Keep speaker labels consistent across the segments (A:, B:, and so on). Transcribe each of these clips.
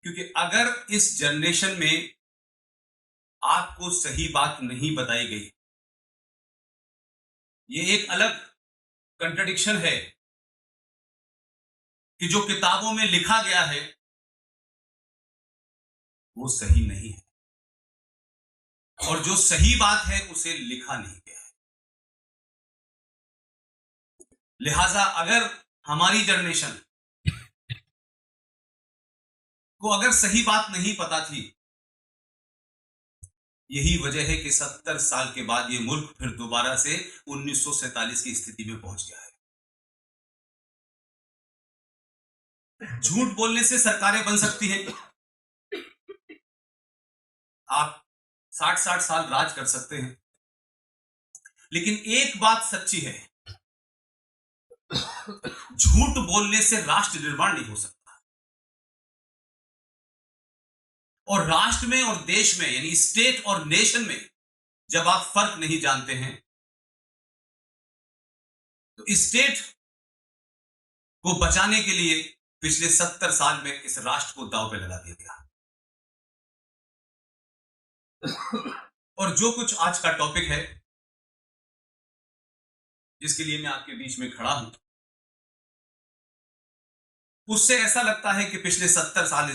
A: क्योंकि अगर इस जनरेशन में आपको सही बात नहीं बताई गई, ये एक अलग कंट्रडिक्शन है कि जो किताबों में लिखा गया है वो सही नहीं है और जो सही बात है उसे लिखा नहीं गया है। लिहाजा अगर हमारी जनरेशन को अगर सही बात नहीं पता थी, यही वजह है कि 70 साल के बाद ये मुल्क फिर दोबारा से 1947 की स्थिति में पहुंच गया है। झूठ बोलने से सरकारें बन सकती हैं, आप 60-60 साल राज कर सकते हैं, लेकिन एक बात सच्ची है, झूठ बोलने से राष्ट्र निर्माण नहीं हो सकता। और राष्ट्र में और देश में यानी स्टेट और नेशन में जब आप फर्क नहीं जानते हैं तो स्टेट को बचाने के लिए पिछले 70 साल में इस राष्ट्र को दांव पे लगा दिया गया। और जो कुछ आज का टॉपिक है जिसके लिए मैं आपके बीच में खड़ा हूं, उससे ऐसा लगता है कि पिछले 70 साल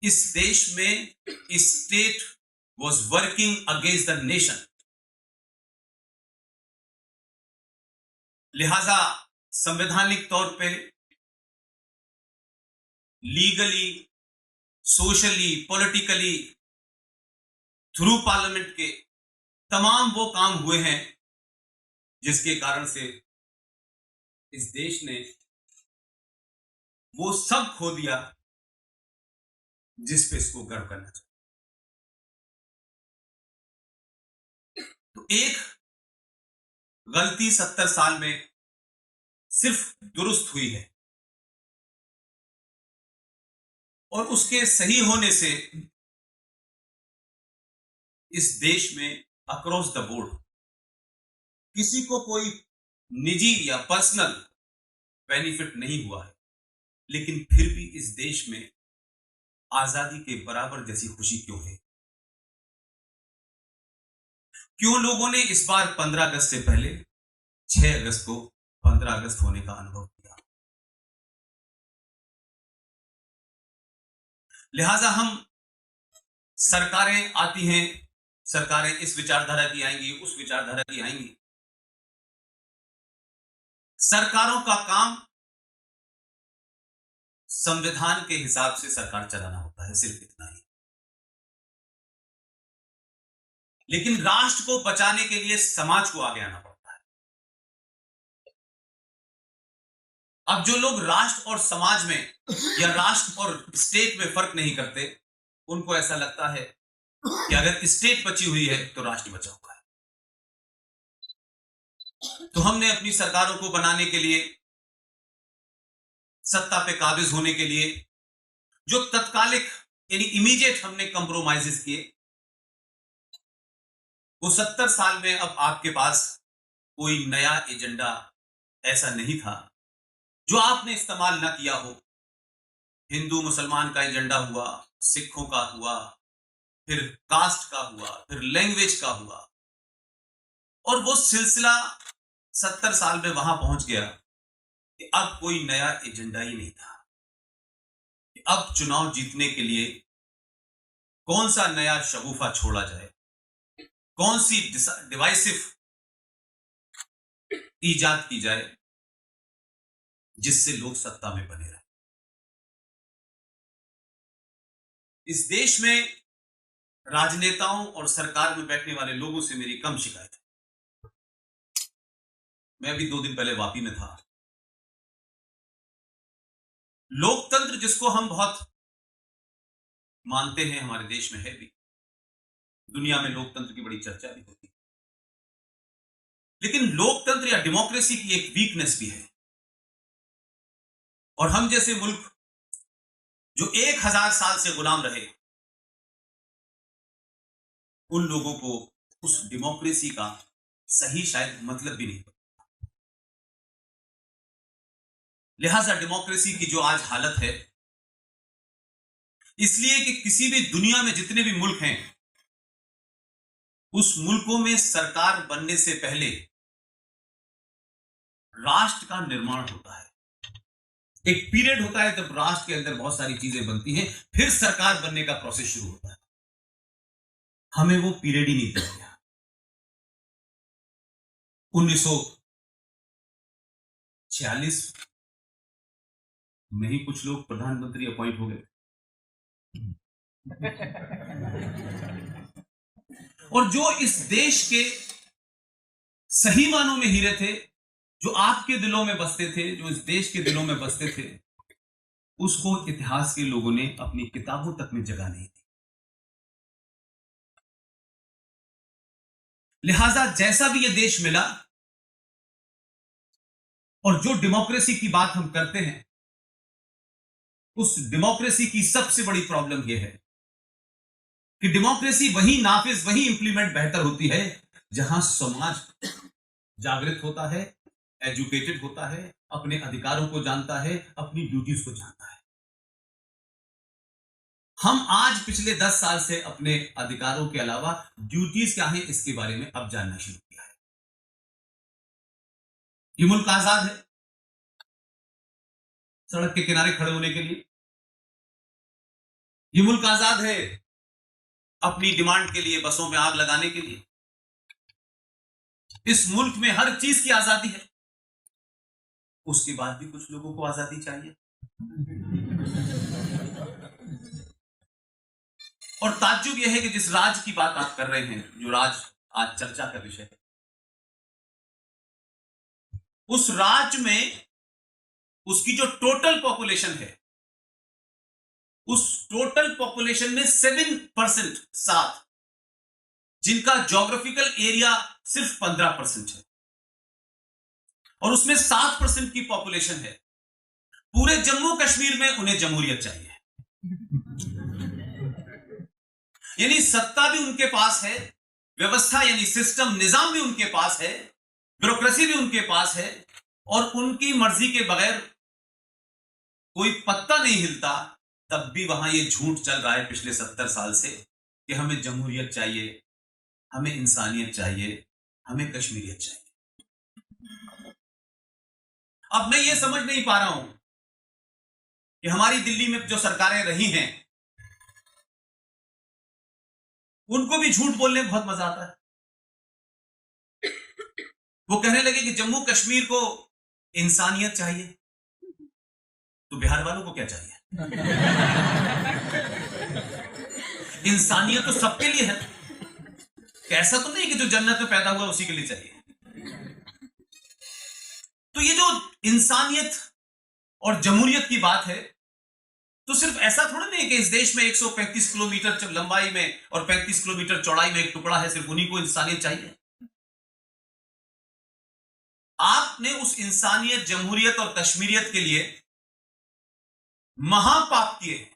A: इस देश में state was working against the nation. लिहाजा संवैधानिक तौर पे, legally, socially, politically, through parliament के तमाम वो काम हुए हैं जिसके कारण से इस देश ने वो सब खो दिया जिस पे इसको गर्व करना चाहिए। तो एक गलती 70 साल में सिर्फ दुरुस्त हुई है और उसके सही होने से इस देश में अक्रॉस द बोर्ड किसी को कोई निजी या पर्सनल बेनिफिट नहीं हुआ है, लेकिन फिर भी इस देश में आजादी के बराबर जैसी खुशी क्यों है? क्यों लोगों ने इस बार 15 अगस्त से पहले 6 अगस्त को 15 अगस्त होने का अनुभव किया? लिहाजा हम सरकारें आती हैं, सरकारें इस विचारधारा की आएंगी, उस विचारधारा की आएंगी। सरकारों का काम संविधान के हिसाब से सरकार चलाना होता है, सिर्फ इतना ही। लेकिन राष्ट्र को बचाने के लिए समाज को आगे आना पड़ता है। अब जो लोग राष्ट्र और समाज में या राष्ट्र और स्टेट में फर्क नहीं करते, उनको ऐसा लगता है कि अगर स्टेट बची हुई है तो राष्ट्र बचा हुआ है। तो हमने अपनी सरकारों को बनाने के लिए, सत्ता पे काबिज होने के लिए जो तत्कालिक यानी इमीडिएट हमने कंप्रोमाइजेस किए, वो 70 साल में अब आपके पास कोई नया एजेंडा ऐसा नहीं था जो आपने इस्तेमाल ना किया हो। हिंदू मुसलमान का एजेंडा हुआ, सिखों का हुआ, फिर कास्ट का हुआ, फिर लैंग्वेज का हुआ, और वो सिलसिला 70 साल में वहां पहुंच गया कि अब कोई नया एजेंडा ही नहीं था। अब चुनाव जीतने के लिए कौन सा नया शगुफा छोड़ा जाए, कौन सी डिवाइसिव इजाद की जाए जिससे लोग सत्ता में बने रहे। इस देश में राजनेताओं और सरकार में बैठने वाले लोगों से मेरी कम शिकायत है। मैं अभी 2 दिन पहले वापी में था। लोकतंत्र जिसको हम बहुत मानते हैं, हमारे देश में है भी, दुनिया में लोकतंत्र की बड़ी चर्चा भी होती है, लेकिन लोकतंत्र या डेमोक्रेसी की एक वीकनेस भी है। और हम जैसे मुल्क जो 1000 साल से गुलाम रहे, उन लोगों को उस डेमोक्रेसी का सही शायद मतलब भी नहीं पता। लिहाजा डेमोक्रेसी की जो आज हालत है, इसलिए कि किसी भी दुनिया में जितने भी मुल्क हैं, उस मुल्कों में सरकार बनने से पहले राष्ट्र का निर्माण होता है। एक पीरियड होता है जब राष्ट्र के अंदर बहुत सारी चीजें बनती हैं, फिर सरकार बनने का प्रोसेस शुरू होता है। हमें वो पीरियड ही नहीं दिया गया। 1946 में ही कुछ लोग प्रधानमंत्री अपॉइंट हो गए और जो इस देश के सही मानों में हीरे थे, जो आपके दिलों में बसते थे, जो इस देश के दिलों में बसते थे, उसको इतिहास के लोगों ने अपनी किताबों तक में जगह नहीं दी। लिहाजा जैसा भी ये देश मिला, और जो डेमोक्रेसी की बात हम करते हैं, उस डेमोक्रेसी की सबसे बड़ी प्रॉब्लम यह है कि डेमोक्रेसी वही नाफिज, वही इंप्लीमेंट बेहतर होती है जहां समाज जागृत होता है, एजुकेटेड होता है, अपने अधिकारों को जानता है, अपनी ड्यूटीज को जानता है। हम आज पिछले 10 साल से अपने अधिकारों के अलावा ड्यूटीज क्या है इसके बारे में अब जानना शुरू किया है। ये मुल्क आजाद है सड़क के किनारे खड़े होने के लिए, ये मुल्क आजाद है अपनी डिमांड के लिए बसों में आग लगाने के लिए। इस मुल्क में हर चीज की आजादी है, उसके बाद भी कुछ लोगों को आजादी चाहिए। और ताज्जुब यह है कि जिस राज की बात आप कर रहे हैं, जो राज आज चर्चा का विषय है, उस राज में उसकी जो टोटल पॉपुलेशन है, उस टोटल पॉपुलेशन में 7% साथ, जिनका ज्योग्राफिकल एरिया सिर्फ 15% है, और उसमें 7% की पॉपुलेशन है। पूरे जम्मू कश्मीर में उन्हें जमहूरियत चाहिए, यानी सत्ता भी उनके पास है, व्यवस्था यानी सिस्टम, निजाम भी उनके पास है, ब्यूरोक्रेसी भी उनके पास है, और उनकी मर्जी के बगैर कोई पत्ता नहीं हिलता। तब भी वहां ये झूठ चल रहा है पिछले 70 साल से कि हमें जमहूरियत चाहिए, हमें इंसानियत चाहिए, हमें कश्मीरियत चाहिए। अब मैं ये समझ नहीं पा रहा हूं कि हमारी दिल्ली में जो सरकारें रही हैं, उनको भी झूठ बोलने में बहुत मजा आता है। वो कहने लगे कि जम्मू कश्मीर को इंसानियत चाहिए, तो बिहार वालों को क्या चाहिए? इंसानियत तो सबके लिए है, ऐसा तो नहीं कि जो जन्नत में पैदा हुआ उसी के लिए चाहिए। तो ये जो इंसानियत और जमहूरियत की बात है, तो सिर्फ ऐसा थोड़ा नहीं कि इस देश में 135 किलोमीटर लंबाई में और 35 किलोमीटर चौड़ाई में एक टुकड़ा है, सिर्फ उन्हीं को इंसानियत चाहिए। आपने उस इंसानियत, जमहूरियत और कश्मीरियत के लिए महापाप किए हैं,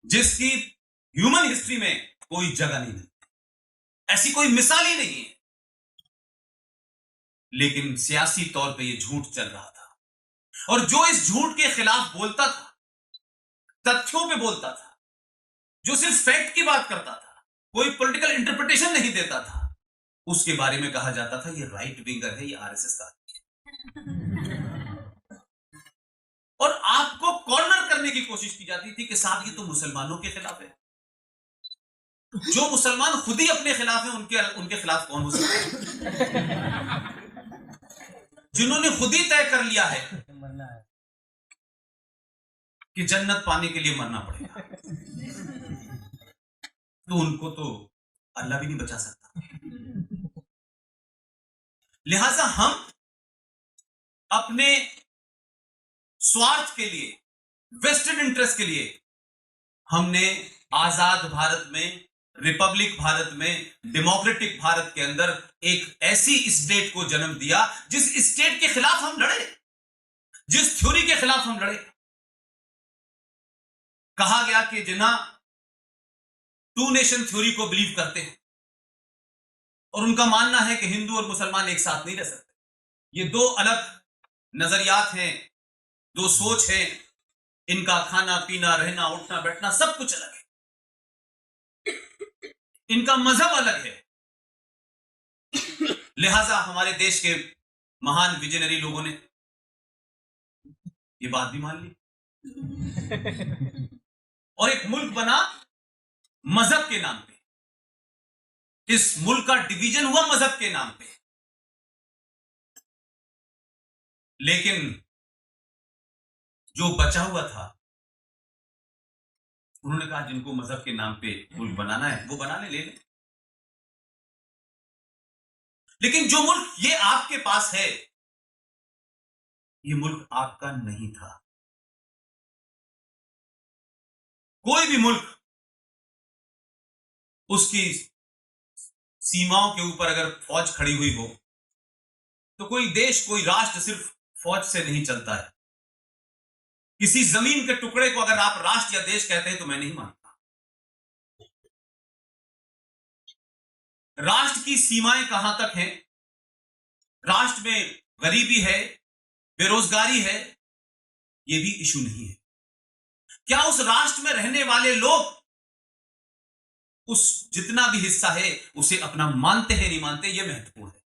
A: जिसकी ह्यूमन हिस्ट्री में कोई जगह नहीं है, ऐसी कोई मिसाल ही नहीं है। लेकिन सियासी तौर पे ये झूठ चल रहा था, और जो इस झूठ के खिलाफ बोलता था, तथ्यों पे बोलता था, जो सिर्फ फैक्ट की बात करता था, कोई पॉलिटिकल इंटरप्रिटेशन नहीं देता था, उसके बारे में कहा जाता था ये राइट विंगर है, ये आरएसएस का है। और आपको कॉर्नर करने की कोशिश की जाती थी कि साहब ये तो मुसलमानों के खिलाफ है। जो मुसलमान खुद ही अपने खिलाफ है, उनके खिलाफ कौन हो सकता है? जिन्होंने खुद ही तय कर लिया है कि जन्नत पाने के लिए मरना पड़ेगा, तो उनको तो अल्लाह भी नहीं बचा सकता। लिहाजा हम अपने स्वार्थ के लिए, वेस्टेड इंटरेस्ट के लिए, हमने आजाद भारत में, रिपब्लिक भारत में, डेमोक्रेटिक भारत के अंदर एक ऐसी स्टेट को जन्म दिया जिस स्टेट के खिलाफ हम लड़े, जिस थ्योरी के खिलाफ हम लड़े। कहा गया कि जिन्ना टू नेशन थ्योरी को बिलीव करते हैं और उनका मानना है कि हिंदू और मुसलमान एक साथ नहीं रह सकते, ये दो अलग नजरियात हैं, दो सोच है, इनका खाना पीना रहना उठना बैठना सब कुछ अलग है, इनका मजहब अलग है। लिहाजा हमारे देश के महान विजनरी लोगों ने ये बात भी मान ली और एक मुल्क बना मजहब के नाम पे। इस मुल्क का डिवीजन हुआ मजहब के नाम पे। लेकिन जो बचा हुआ था, उन्होंने कहा जिनको मजहब के नाम पे मुल्क बनाना है वो बना ले ले। लेकिन जो मुल्क ये आपके पास है, ये मुल्क आपका नहीं था। कोई भी मुल्क उसकी सीमाओं के ऊपर अगर फौज खड़ी हुई हो, तो कोई देश कोई राष्ट्र सिर्फ फौज से नहीं चलता है। किसी जमीन के टुकड़े को अगर आप राष्ट्र या देश कहते हैं तो मैं नहीं मानता। राष्ट्र की सीमाएं कहां तक हैं? राष्ट्र में गरीबी है, बेरोजगारी है, यह भी इशू नहीं है। क्या उस राष्ट्र में रहने वाले लोग उस जितना भी हिस्सा है उसे अपना मानते हैं नहीं मानते, यह महत्वपूर्ण है।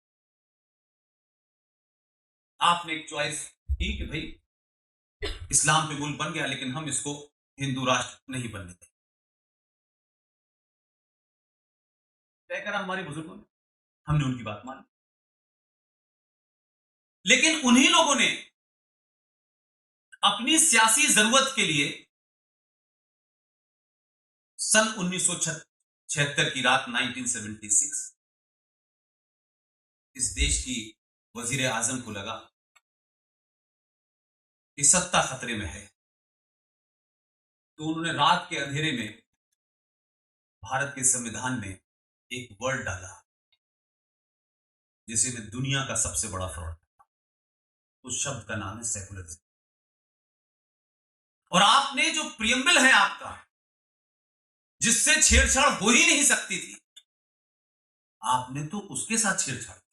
A: आपने एक चॉइस की कि भाई इस्लाम पे मुल्क बन गया, लेकिन हम इसको हिंदू राष्ट्र नहीं बनने दें। तय करा हमारे बुजुर्गों ने, हमने उनकी बात मानी। लेकिन उन्हीं लोगों ने अपनी सियासी जरूरत के लिए सन 1976 की रात 1976 इस देश की वजीर आजम को लगा कि सत्ता खतरे में है, तो उन्होंने रात के अंधेरे में भारत के संविधान में एक वर्ड डाला जिसे में दुनिया का सबसे बड़ा फ्रॉड, उस शब्द का नाम है सेकुलरिज्म। और आपने जो प्रियम्बल है आपका, जिससे छेड़छाड़ हो ही नहीं सकती थी, आपने तो उसके साथ छेड़छाड़ की।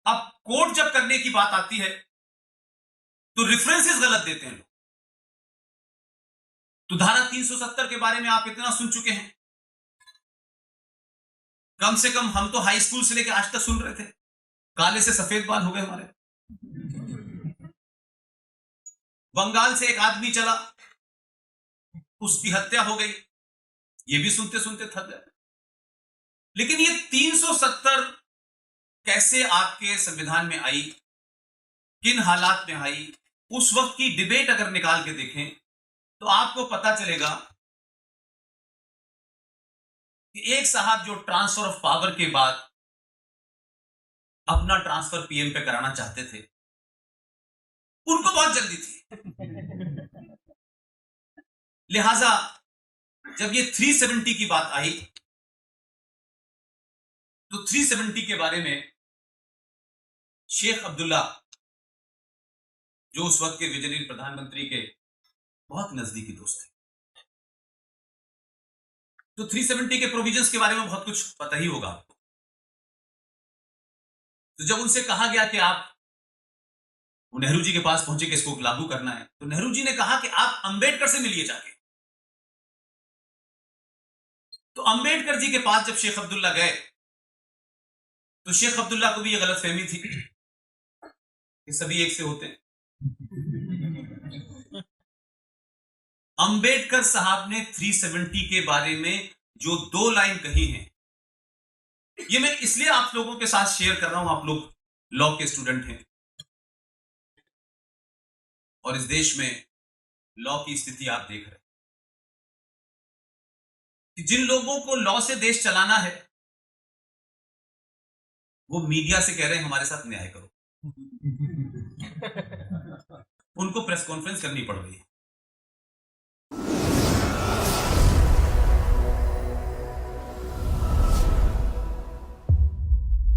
A: अब कोर्ट जब करने की बात आती है तो रेफरेंसेस गलत देते हैं लोग। तो धारा 370 के बारे में आप इतना सुन चुके हैं, कम से कम हम तो हाई स्कूल से लेकर आज तक सुन रहे थे। काले से सफेद बाल हो गए हमारे। बंगाल से एक आदमी चला, उसकी हत्या हो गई, ये भी सुनते सुनते थक गए। लेकिन ये 370 कैसे आपके संविधान में आई, किन हालात में आई, उस वक्त की डिबेट अगर निकाल के देखें तो आपको पता चलेगा कि एक साहब जो ट्रांसफर ऑफ पावर के बाद अपना ट्रांसफर पीएम पे कराना चाहते थे, उनको बहुत जल्दी थी। लिहाजा जब ये 370 की बात आई तो 370 के बारे में शेख अब्दुल्ला, जो उस वक्त के विजनरी प्रधानमंत्री के बहुत नजदीकी दोस्त थे, तो 370 के प्रोविजंस के बारे में बहुत कुछ पता ही होगा आपको। तो जब उनसे कहा गया कि आप, वो नेहरू जी के पास पहुंचे कि इसको लागू करना है, तो नेहरू जी ने कहा कि आप अंबेडकर से मिलिए जाके। तो अंबेडकर जी के पास जब शेख अब्दुल्ला गए तो शेख अब्दुल्ला को भी यह गलतफहमी थी कि सभी एक से होते हैं। अंबेडकर साहब ने 370 के बारे में जो 2 लाइन कही हैं, ये मैं इसलिए आप लोगों के साथ शेयर कर रहा हूं। आप लोग लॉ के स्टूडेंट हैं और इस देश में लॉ की स्थिति आप देख रहे हैं कि जिन लोगों को लॉ से देश चलाना है, वो मीडिया से कह रहे हैं हमारे साथ न्याय करो। उनको प्रेस कॉन्फ्रेंस करनी पड़ रही है।